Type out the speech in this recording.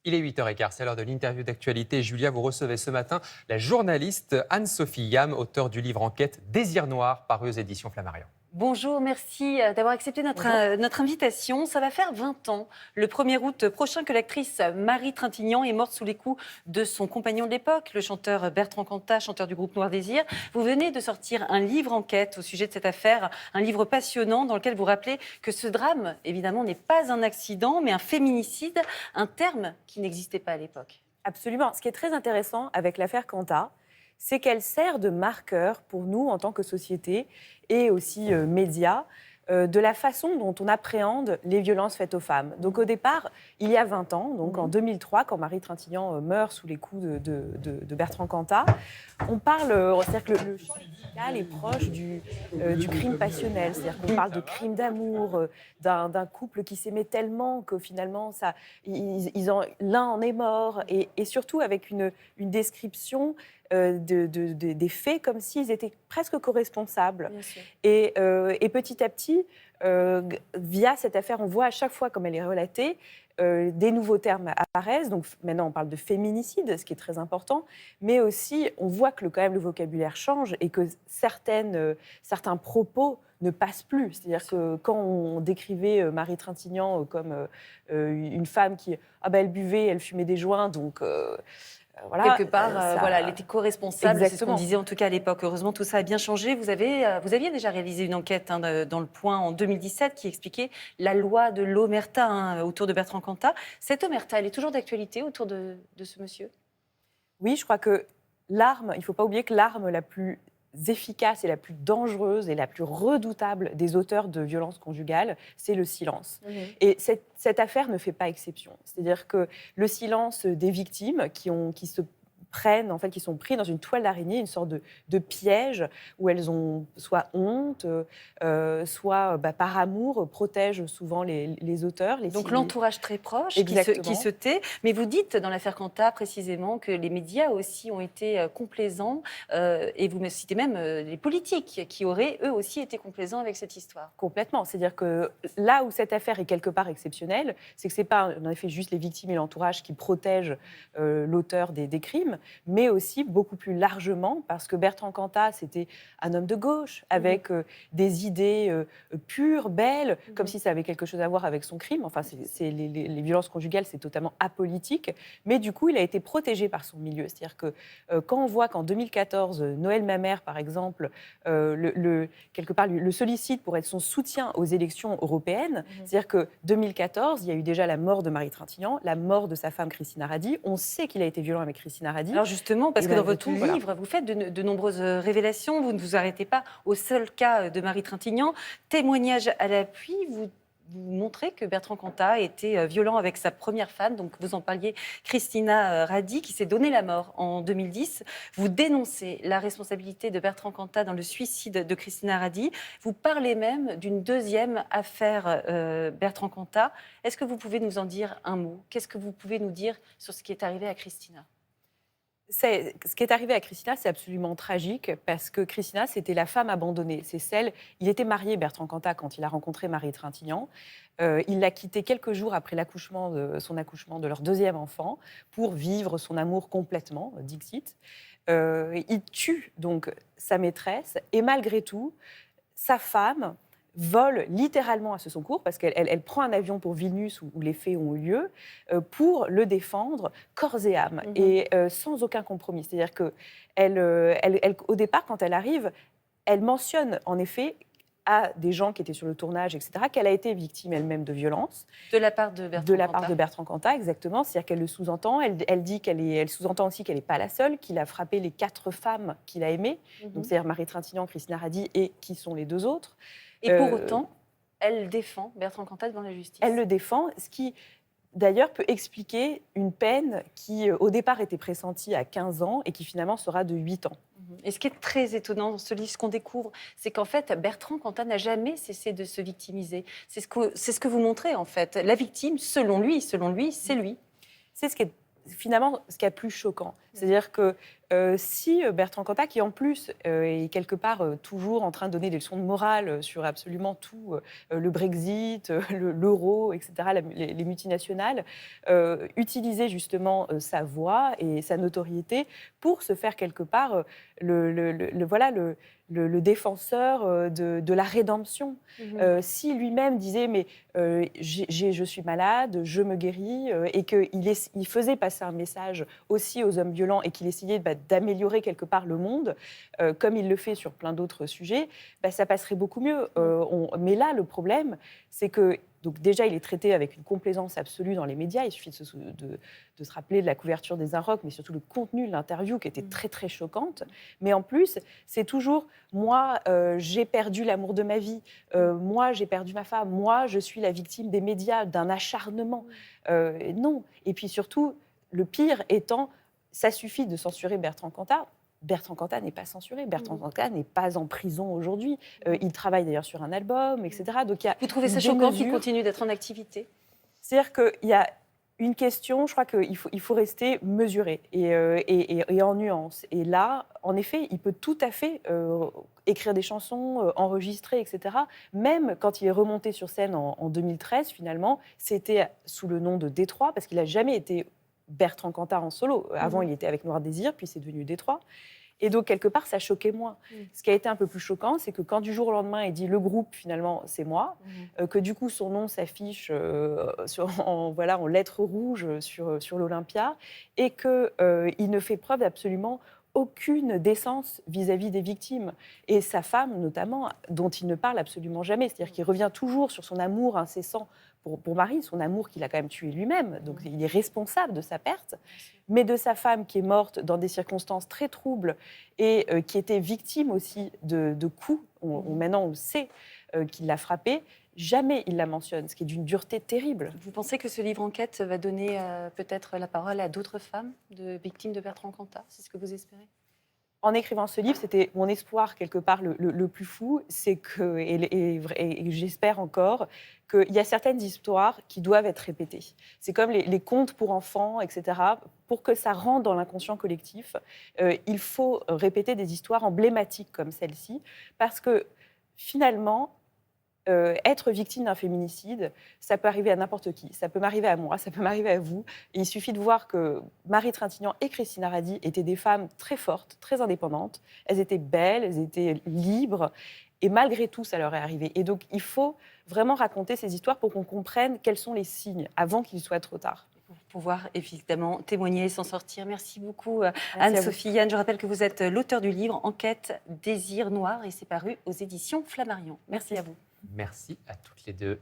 Il est 8h15, c'est l'heure de l'interview d'actualité. Julia, vous recevez ce matin la journaliste Anne-Sophie Yam, auteure du livre Enquête Désir Noir, paru aux éditions Flammarion. Bonjour, merci d'avoir accepté notre invitation. Ça va faire 20 ans, le 1er août prochain, que l'actrice Marie Trintignant est morte sous les coups de son compagnon de l'époque, le chanteur Bertrand Cantat, chanteur du groupe Noir Désir. Vous venez de sortir un livre enquête au sujet de cette affaire, un livre passionnant dans lequel vous rappelez que ce drame, évidemment, n'est pas un accident, mais un féminicide, un terme qui n'existait pas à l'époque. Absolument. Ce qui est très intéressant avec l'affaire Cantat, c'est qu'elle sert de marqueur pour nous en tant que société et aussi médias de la façon dont on appréhende les violences faites aux femmes. Donc au départ, il y a 20 ans, donc en 2003, quand Marie Trintignant meurt sous les coups de Bertrand Cantat, on parle, c'est-à-dire que le champ lexical est proche du crime passionnel, c'est-à-dire qu'on parle de crime d'amour, d'un couple qui s'aimait tellement que finalement l'un en est mort, et surtout avec une description des faits comme s'ils étaient presque co-responsables. Et petit à petit, via cette affaire, on voit à chaque fois, comme elle est relatée, des nouveaux termes apparaissent. Donc maintenant, on parle de féminicide, ce qui est très important, mais aussi, on voit que quand même le vocabulaire change et que certains propos ne passent plus. C'est-à-dire que quand on décrivait Marie Trintignant comme une femme qui, elle buvait, elle fumait des joints, donc... Voilà, quelque part, elle était co-responsable, c'est ce qu'on Exactement. disait en tout cas à l'époque. Heureusement, tout ça a bien changé. Vous aviez déjà réalisé une enquête dans Le Point en 2017 qui expliquait la loi de l'omerta autour de Bertrand Cantat. Cette omerta, elle est toujours d'actualité autour de ce monsieur ? Oui, je crois que l'arme, il ne faut pas oublier que l'arme la plus efficace et la plus dangereuse et la plus redoutable des auteurs de violences conjugales, c'est le silence. Et cette affaire ne fait pas exception. C'est-à-dire que le silence des victimes qui sont pris dans une toile d'araignée, une sorte de piège où elles ont soit honte, soit par amour, protègent souvent les auteurs. Donc l'entourage très proche qui se tait. Mais vous dites dans l'affaire Cantat précisément que les médias aussi ont été complaisants, et vous me citez même les politiques qui auraient eux aussi été complaisants avec cette histoire. Complètement. C'est-à-dire que là où cette affaire est quelque part exceptionnelle, c'est que ce n'est pas en effet juste les victimes et l'entourage qui protègent l'auteur des crimes, mais aussi beaucoup plus largement, parce que Bertrand Cantat, c'était un homme de gauche, avec des idées pures, belles, comme si ça avait quelque chose à voir avec son crime. Enfin, les violences conjugales, c'est totalement apolitique, mais du coup, il a été protégé par son milieu. C'est-à-dire que quand on voit qu'en 2014, Noël Mamère, par exemple, quelque part, le sollicite pour être son soutien aux élections européennes, c'est-à-dire que 2014, il y a eu déjà la mort de Marie Trintignant, la mort de sa femme Christine Aradi. On sait qu'il a été violent avec Christine Aradi. Alors justement, parce que dans votre livre, vous faites de nombreuses révélations, vous ne vous arrêtez pas au seul cas de Marie Trintignant. Témoignage à l'appui, vous montrez que Bertrand Cantat était violent avec sa première femme, donc vous en parliez, Christina Radi, qui s'est donné la mort en 2010. Vous dénoncez la responsabilité de Bertrand Cantat dans le suicide de Christina Radi. Vous parlez même d'une deuxième affaire Bertrand Cantat. Est-ce que vous pouvez nous en dire un mot ? Qu'est-ce que vous pouvez nous dire sur ce qui est arrivé à Christina ? Ce qui est arrivé à Christina, c'est absolument tragique, parce que Christina, c'était la femme abandonnée. Il était marié, Bertrand Cantat, quand il a rencontré Marie Trintignant. Il l'a quittée quelques jours après son accouchement de leur deuxième enfant pour vivre son amour complètement, Dixit. Il tue donc sa maîtresse, et malgré tout, sa femme vole littéralement à ce secours, parce qu'elle prend un avion pour Vilnius, où les faits ont eu lieu, pour le défendre corps et âme, et sans aucun compromis. C'est-à-dire qu'au départ, quand elle arrive, elle mentionne en effet à des gens qui étaient sur le tournage, etc., qu'elle a été victime elle-même de violences. De la part de Bertrand Cantat. De la part de Bertrand Cantat, exactement. C'est-à-dire qu'elle le sous-entend. Elle sous-entend aussi qu'elle n'est pas la seule, qu'il a frappé les 4 femmes qu'il a aimées, donc c'est-à-dire Marie Trintignant, Christina Radi, et qui sont les 2 autres. Et pour autant, elle défend Bertrand Cantat devant la justice. Elle le défend, ce qui, d'ailleurs, peut expliquer une peine qui, au départ, était pressentie à 15 ans et qui, finalement, sera de 8 ans. Et ce qui est très étonnant dans ce livre, ce qu'on découvre, c'est qu'en fait, Bertrand Cantat n'a jamais cessé de se victimiser. C'est ce que vous montrez, en fait. La victime, selon lui, c'est lui. C'est ce qui est finalement ce qui est plus choquant. C'est-à-dire que si Bertrand Cantat, qui en plus est quelque part toujours en train de donner des leçons de morale sur absolument tout, le Brexit, l'euro, etc., les multinationales, utilisait justement sa voix et sa notoriété pour se faire quelque part le défenseur de la rédemption. Si lui-même disait mais je suis malade, je me guéris, et qu'il faisait passer un message aussi aux hommes violents et qu'il essayait d'améliorer quelque part le monde, comme il le fait sur plein d'autres sujets, ça passerait beaucoup mieux. Mais là, le problème, c'est que donc déjà, il est traité avec une complaisance absolue dans les médias. Il suffit de se rappeler de la couverture des Inrocks, mais surtout le contenu de l'interview qui était très, très choquante. Mais en plus, c'est toujours « moi, j'ai perdu l'amour de ma vie, moi, j'ai perdu ma femme, moi, je suis la victime des médias, d'un acharnement. » Non. Et puis surtout, le pire étant, ça suffit de censurer Bertrand Cantat. Bertrand Cantat n'est pas censuré, Bertrand Cantat n'est pas en prison aujourd'hui. Il travaille d'ailleurs sur un album, etc. Donc, vous trouvez ça choquant qu'il continue d'être en activité? C'est-à-dire qu'il y a une question, je crois qu'il faut rester mesuré et en nuance. Et là, en effet, il peut tout à fait écrire des chansons, enregistrer, etc. Même quand il est remonté sur scène en 2013, finalement, c'était sous le nom de Détroit, parce qu'il n'a jamais été Bertrand Cantat en solo. Avant, il était avec Noir Désir, puis c'est devenu Détroit. Et donc, quelque part, ça choquait moins. Ce qui a été un peu plus choquant, c'est que quand du jour au lendemain, il dit « le groupe, finalement, c'est moi », que du coup, son nom s'affiche en lettres rouges sur l'Olympia, et qu'il ne fait preuve absolument aucune décence vis-à-vis des victimes. Et sa femme, notamment, dont il ne parle absolument jamais. C'est-à-dire qu'il revient toujours sur son amour incessant pour Marie, son amour qu'il a quand même tué lui-même. Donc il est responsable de sa perte. Mais de sa femme qui est morte dans des circonstances très troubles et qui était victime aussi de coups. Maintenant, on sait qu'il l'a frappée. Jamais il la mentionne, ce qui est d'une dureté terrible. Vous pensez que ce livre enquête va donner peut-être la parole à d'autres femmes victimes de Bertrand Cantat? C'est ce que vous espérez? En écrivant ce livre, c'était mon espoir quelque part le plus fou, c'est que, et j'espère encore, qu'il y a certaines histoires qui doivent être répétées. C'est comme les contes pour enfants, etc. Pour que ça rentre dans l'inconscient collectif, il faut répéter des histoires emblématiques comme celle-ci, parce que finalement, être victime d'un féminicide, ça peut arriver à n'importe qui. Ça peut m'arriver à moi, ça peut m'arriver à vous. Et il suffit de voir que Marie Trintignant et Christina Radi étaient des femmes très fortes, très indépendantes. Elles étaient belles, elles étaient libres. Et malgré tout, ça leur est arrivé. Et donc, il faut vraiment raconter ces histoires pour qu'on comprenne quels sont les signes avant qu'il soit trop tard. Pour pouvoir évidemment témoigner et s'en sortir. Merci beaucoup Anne-Sophie Yann. Je rappelle que vous êtes l'auteur du livre Enquête Désir Noir et c'est paru aux éditions Flammarion. Merci à vous. Merci à toutes les deux.